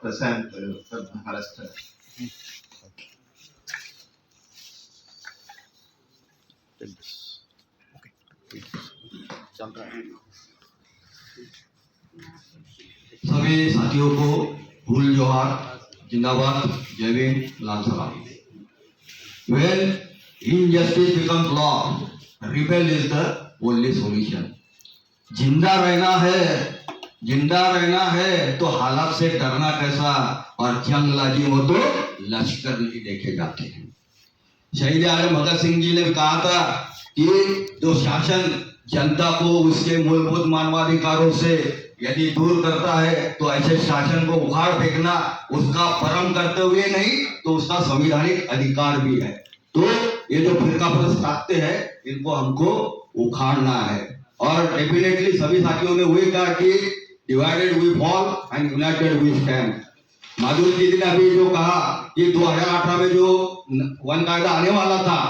present for Maharashtra. सभी साथियों को फूल जोहार, जिंदाबाद, जय भीम, लाल सलाम। When injustice becomes law, rebel is the only solution. जिंदा रहना है तो हालात से डरना कैसा, और जंगलाजी हो तो लश्कर नहीं देखे जाते हैं। शहीद आजम भगत सिंह जी ने कहा था कि जो शासन जनता को उसके मूलभूत मानवाधिकारों से यदि दूर करता है तो ऐसे शासन को उखाड़ फेंकना उसका परम कर्तव्य नहीं तो उसका संवैधानिक अधिकार भी है। तो ये जो फिरकापरस्त ताकतें हैं इनको हमको उखाड़ना है, और डेफिनेटली सभी साथियों ने वही कहा कि divided we fall and united we stand. Madhuri दीदी ने अभी जो कहा कि 2018 में जो वन कायदा आने वाला था,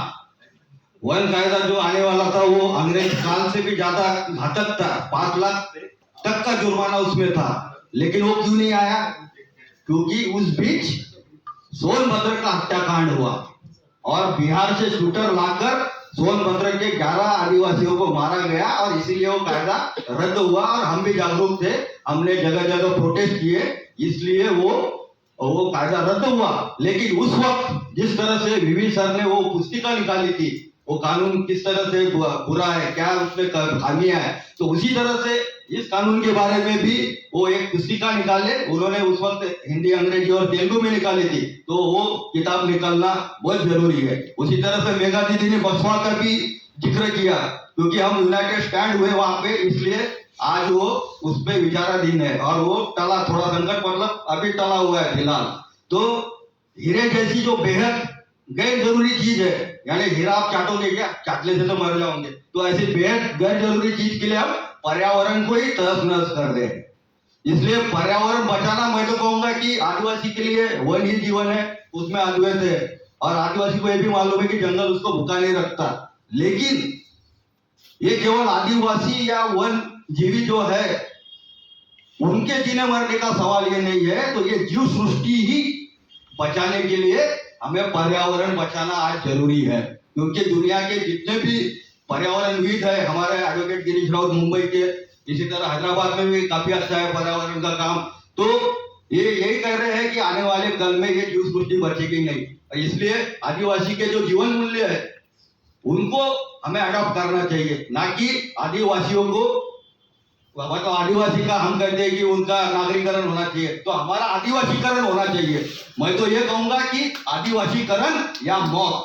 वन कायदा जो आने वाला था वो अंग्रेज काल से भी ज्यादा घातक था। 5 लाख तक का जुर्माना उसमें था, लेकिन वो क्यों नहीं आया? क्योंकि उस बीच सोनभद्र का हत्याकांड हुआ और बिहार से शूटर लाकर सोनभद्र के 11 आदिवासियों को मारा गया, और इसीलिए वो कायदा रद्द हुआ। और हम भी जागरूक थे, हमने जगह जगह प्रोटेस्ट किए, इसलिए वो कायदा रद्द हुआ। लेकिन उस वक्त जिस तरह से वीवी सर ने वो पुस्तिका निकाली थी, वो कानून किस तरह से बुरा है, क्या उसमें खामियां है, तो उसी तरह से इस कानून के बारे में भी वो एक पुस्तिका निकाले। उन्होंने उस वक्त हिंदी, अंग्रेजी और तेलुगु में निकाली थी, तो वो किताब निकालना बहुत जरूरी है। उसी तरह से मेघा दीदी ने बसपा का भी जिक्र किया, क्योंकि हम यूनाइटेड स्टैंड हुए वहां पे, इसलिए आज वो उस पर विचाराधीन है और वो टला, थोड़ा संकट मतलब अभी टला हुआ है फिलहाल। तो हीरे जैसी जो बेहद गैर जरूरी चीज है, यानी हीरा आप चाटोगे क्या, चाटले से तो मर जाओगे, तो ऐसी बेहद गैर जरूरी चीज के लिए हम पर्यावरण को ही तहस नहस कर दे। इसलिए पर्यावरण बचाना, मैं तो कहूंगा कि आदिवासी के लिए वन ही जीवन है, उसमें अद्वैत है, और आदिवासी को यह भी मालूम है कि जंगल उसको भूखा नहीं रखता। लेकिन ये केवल आदिवासी या वन जीवी जो है उनके जीने मरने का सवाल ये नहीं है, तो ये जीव सृष्टि ही बचाने के लिए हमें पर्यावरण बचाना आज जरूरी है। क्योंकि दुनिया के जितने भी पर्यावरणविद है, हमारे एडवोकेट गिरीश राउत मुंबई के, इसी तरह हैदराबाद में भी काफी अच्छा है पर्यावरण का काम, तो ये यही कह रहे हैं कि आने वाले कल में ये जीव सृष्टि बचेगी नहीं। इसलिए आदिवासी के जो जीवन मूल्य है उनको हमें अडॉप्ट करना चाहिए, ना कि आदिवासियों को, मतलब आदिवासी का हम कहते हैं कि उनका नागरिकरण होना चाहिए, तो हमारा आदिवासीकरण होना चाहिए। मैं तो ये कहूंगा कि आदिवासीकरण या मौत,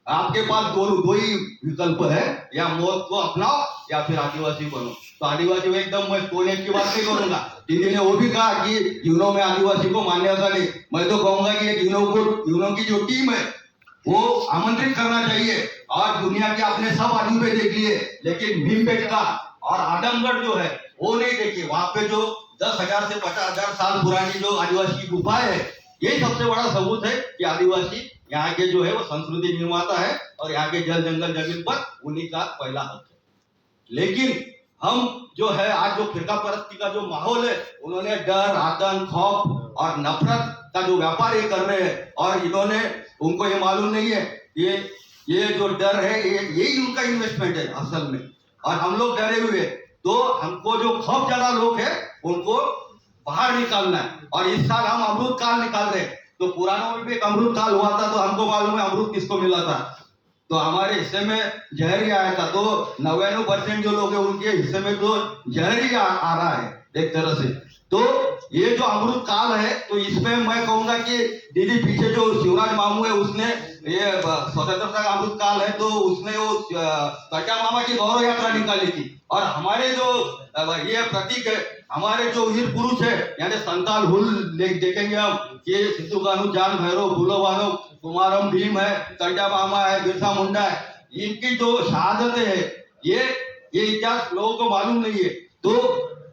आपके पास दो ही विकल्प है, या मौत को अपनाओ या फिर आदिवासी बनो। तो आदिवासी में एकदम मैं कोने की बात नहीं करूंगा। दीदी ने वो भी कहा कि यूनो में आदिवासी को मान्यता नहीं, मैं तो कहूंगा कि यूनो की जो टीम है वो आमंत्रित करना चाहिए। और दुनिया के आपने सब अजूबे देख लिए, लेकिन भीमबेटका और आदमगढ़ जो है वो नहीं देखी। वहां पे जो 10,000 से 50,000 साल पुरानी जो आदिवासी की गुफा है, यही सबसे बड़ा सबूत है कि आदिवासी यहाँ के जो है वो संस्कृति निर्माता है, और यहाँ के जल जंगल जमीन पर उन्हीं का पहला हक है। लेकिन हम जो है आज जो फिरका परस्ती का जो माहौल है, उन्होंने डर, आतंक, खौफ और नफरत का जो व्यापार ये कर रहे हैं, और इन्होंने, उनको ये मालूम नहीं है ये जो डर है यही उनका इन्वेस्टमेंट है असल में, और हम लोग डरे हुए। तो हमको जो खौफ ज्यादा लोग है उनको बाहर निकालना है। और इस साल हम अमृत काल निकाल रहे हैं, तो पुरानों में भी एक अमृत काल हुआ था, तो हमको मालूम है अमृत किसको मिला था, तो हमारे हिस्से में जहर ही आया था। तो 99% जो लोग हैं उनके हिस्से में तो जहर ही आ रहा है एक तरह से। तो ये जो अमृत काल है, तो इसमें मैं कहूंगा कि दीदी पीछे जो शिवराज मामू है उसने ये स्वतंत्रता का अमृत काल है, तो उसने वो कटा मामा की गौरव यात्रा निकाली थी। और हमारे जो ये प्रतीक है, हमारे जो वीर पुरुष है, यानी संताल हुल देखेंगे हम, ये सिद्धू कानू, जान भैरव, भूलो बानो, कुमारम भीम है, कटा मामा है, बिरसा मुंडा है, इनकी जो शहादतें है ये इतिहास लोगों को मालूम नहीं है। तो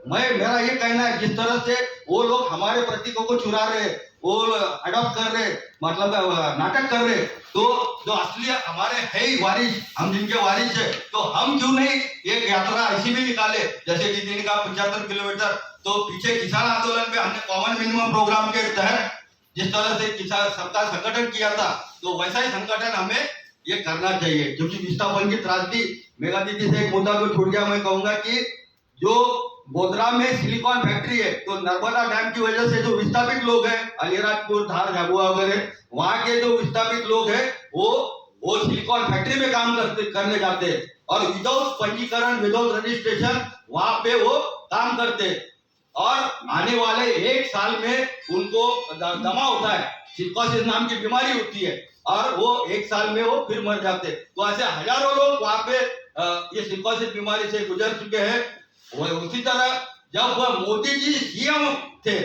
मेरा ये कहना है, जिस तरह से वो लोग हमारे प्रतीकों को चुरा रहे, वो अडॉप्ट कर रहे, मतलब नाटक कर रहे, तो जो असली हमारे है ही वारिस, हम जिनके वारिस है, तो हम क्यों नहीं एक यात्रा ऐसी भी निकाले, जैसे कि दिन का 75 किलोमीटर। तो पीछे किसान आंदोलन में हमने कॉमन मिनिमम प्रोग्राम के तहत जिस तरह से किसान सबका संगठन किया था, तो वैसा ही संगठन हमें ये करना चाहिए। क्योंकि विस्थापन की त्रासदी, मेगा दीदी से एक मुद्दा तो छूट गया, मैं कहूंगा कि जो गोधरा में सिलिकॉन फैक्ट्री है, तो नर्मदा डैम की वजह से जो विस्थापित लोग हैं, अलीराजपुर, धार, झाबुआ वगैरह, वहां के जो विस्थापित लोग हैं वो सिलिकॉन फैक्ट्री में काम करने जाते हैं, और विदाउट पंजीकरण, विदाउट रजिस्ट्रेशन वहां पे वो काम करते हैं, और आने वाले 1 साल में उनको दमा होता है, सिलिकोसिस नाम की बीमारी होती है, और वो 1 साल में वो फिर मर जाते हैं। तो ऐसे हजारों लोग वहां पे ये सिलिकोसिस बीमारी से गुजर चुके हैं। उसी तरह जब मोदी जी सीएम थे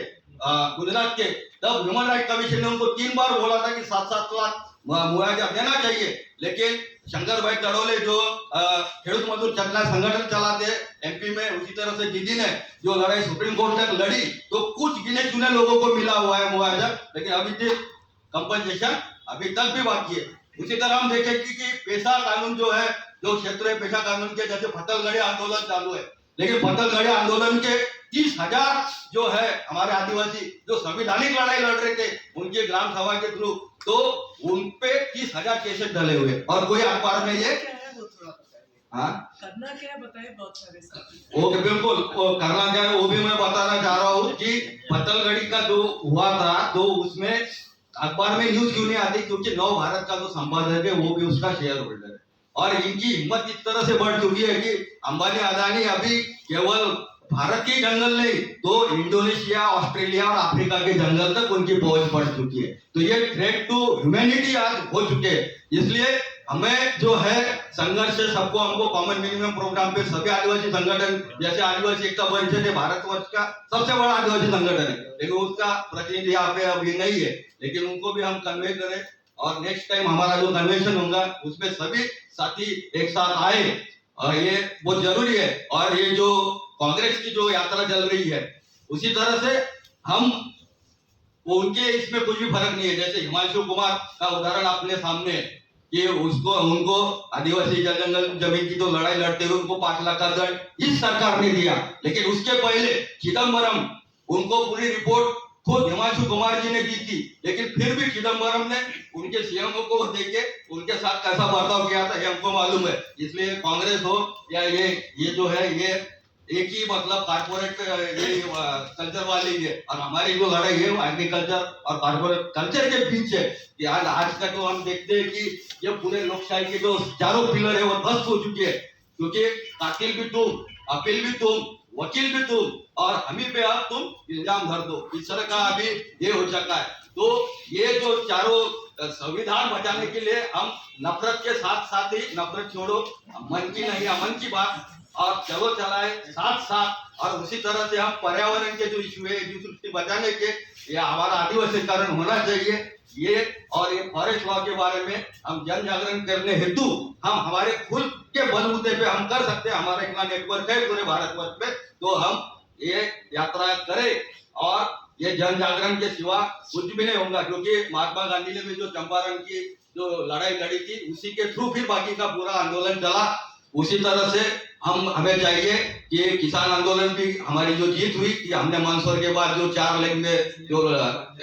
गुजरात के, तब ह्यूमन राइट कमीशन ने उनको 3 बार बोला था कि 7-7 लाख मुआवजा देना चाहिए, लेकिन शंकर भाई तड़ोले जो खेडूत मजदूर चलना संगठन चलाते एमपी में, उसी तरह से दीदी ने जो लड़ाई सुप्रीम कोर्ट तक लड़ी, तो कुछ गिने चुने लोगों को मिला हुआ है मुआवजा, लेकिन अभी तक कंपनसेशन अभी तक भी बाकी है। उसी तरह हम देखें कि पेशा कानून जो है, जो क्षेत्रीय पेशा कानून के, जैसे फतलगढ़ी आंदोलन चालू है, लेकिन फतलगढ़ी आंदोलन के 30,000 जो है हमारे आदिवासी जो संवैधानिक लड़ाई लड़ रहे थे उनके ग्राम सभा के थ्रू, तो उनपे 30,000 केसेस डले हुए, और कोई अखबार में ये हाँ करना क्या है बताइए, बहुत सारे साथी। ओके, बिल्कुल, वो करना क्या है वो भी मैं बताना चाह रहा हूँ कि फतलगढ़ी का जो हुआ था, तो उसमें अखबार में न्यूज क्यों नहीं आती, क्योंकि नव भारत का जो संपादक है वो भी उसका शेयर होल्डर है, और इनकी हिम्मत इस तरह से बढ़ चुकी है कि अंबानी अदानी अभी केवल भारत के जंगल नहीं, तो इंडोनेशिया, ऑस्ट्रेलिया और अफ्रीका के जंगल तक उनकी पहुंच बढ़ चुकी है। तो ये थ्रेट टू ह्यूमैनिटी आज हो चुके हैं। इसलिए हमें जो है संघर्ष है, सबको हमको कॉमन मिनिमम प्रोग्राम पे सभी आदिवासी संगठन, जैसे आदिवासी एकता परिषद है भारतवर्ष का सबसे बड़ा आदिवासी संगठन है, लेकिन उसका प्रतिनिधि यहाँ पे अभी नहीं है, लेकिन उनको भी हम कन्वे करें, और नेक्स्ट टाइम हमारा जो कन्वेंशन होगा उसमें सभी साथी एक साथ आए, और ये बहुत जरूरी है। और ये जो कांग्रेस की जो यात्रा चल रही है, उसी तरह से हम उनके इसमें कुछ भी फर्क नहीं है। जैसे हिमांशु कुमार का उदाहरण आपने सामने कि उनको आदिवासी जंगल जमीन की तो लड़ाई लड़ते हुए उनको 5 लाख का दंड इस सरकार ने दिया, लेकिन उसके पहले चिदम्बरम, उनको पूरी रिपोर्ट खुद हिमांशु कुमार जी ने दी थी, लेकिन फिर भी चिदम्बरम ने उनके सीएम को देके उनके साथ कैसा बर्ताव किया था ये हमको मालूम है। इसलिए कांग्रेस हो या ये जो है, ये एक ही मतलब कारपोरेट ये कल्चर वाली है, और हमारी जो लड़ाई है वो एग्रीकल्चर और कारपोरेट कल्चर के बीच है। कि आज तक तो हम देखते हैं कि ये पूरे लोकशाही के जो चारों पिलर है वो ध्वस्त हो चुके हैं, क्योंकि कातिल भी तुम, अपील भी तुम, वकील भी तुम, और हम ही पे अब तुम इल्जाम भर दो, इस तरह का अभी ये हो चुका है। तो ये जो चारों संविधान बचाने के लिए हम नफरत के साथ साथ ही, नफरत छोड़ो, मन की नहीं अमन की बात, और चलो चलाए साथ साथ, और उसी तरह से हम पर्यावरण के जो इश्यू है, जीव सृष्टि बचाने के, ये हमारा आदिवासीकरण होना चाहिए, ये और ये फॉरेस्ट लॉ के बारे में हम जन जागरण करने हेतु हम हमारे खुद के बलबूते पे हम कर सकते हैं। हमारा इतना नेटवर्क है पूरे भारतवर्ष में, तो हम ये यात्रा करें, और ये जन जागरण के सिवा कुछ भी नहीं होगा, क्योंकि महात्मा गांधी ने भी जो चंपारण की जो लड़ाई लड़ी थी उसी के थ्रू फिर बाकी का पूरा आंदोलन चला। उसी तरह से हमें चाहिए कि किसान आंदोलन भी हमारी जो जीत हुई कि हमने मंदसौर के बाद जो 4 लेन में जो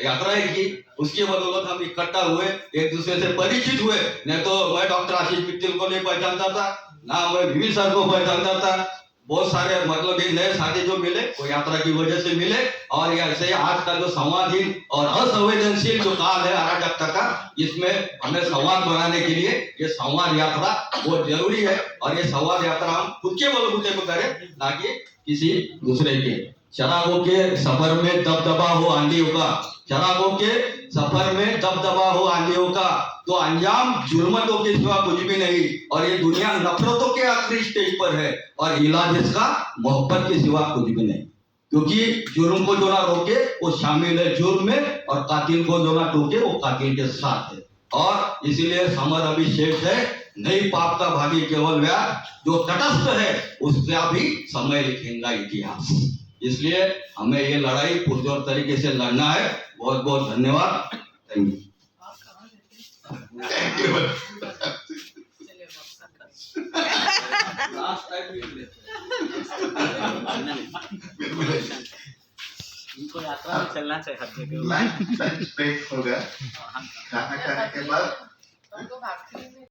यात्राएं की, उसकी बदौलत हम इकट्ठा हुए, एक दूसरे से परिचित हुए। नहीं तो मैं डॉक्टर आशीष मित्तल को नहीं पहचानता था, ना मैं वीवी सर को पहचानता था। बहुत सारे मतलब एक नए साथी जो मिले वो यात्रा की वजह से मिले, और ऐसे आज का जो संवादहीन और असंवेदनशील जो काल है अराजकता का, इसमें हमें संवाद बनाने के लिए ये संवाद यात्रा बहुत जरूरी है, और ये संवाद यात्रा हम खुद के बलबूते पर करें, ना कि किसी दूसरे के। शराबों के सफर में दबदबा हो आंधियों का, शराबों के सफर में दबदबा हो आंधियों का, तो अंजाम जुर्मतों के सिवा कुछ भी नहीं, और ये दुनिया नफरतों के आखिरी स्टेज पर है, और इलाज इसका मोहब्बत के सिवा कुछ भी नहीं। क्योंकि जुर्म को जो ना रोके वो शामिल है जुर्म में, और कातिल को जो ना टोके वो कातिल के साथ है। और इसीलिए समर अभिषेक है, नहीं पाप का भागी केवल व्याज, जो तटस्थ है उसका भी समय लिखेगा इतिहास। इसलिए हमें ये लड़ाई पुरजोर तरीके से लड़ना है। बहुत बहुत धन्यवाद। Thank you. आप कहाँ रहते हैं? Thank you. चलिए हम आपका कर। बिल्कुल इनको यात्रा में चलना चाहिए हर जगह। लंच ब्रेक हो गया। खाना खाने के बाद हमको भाग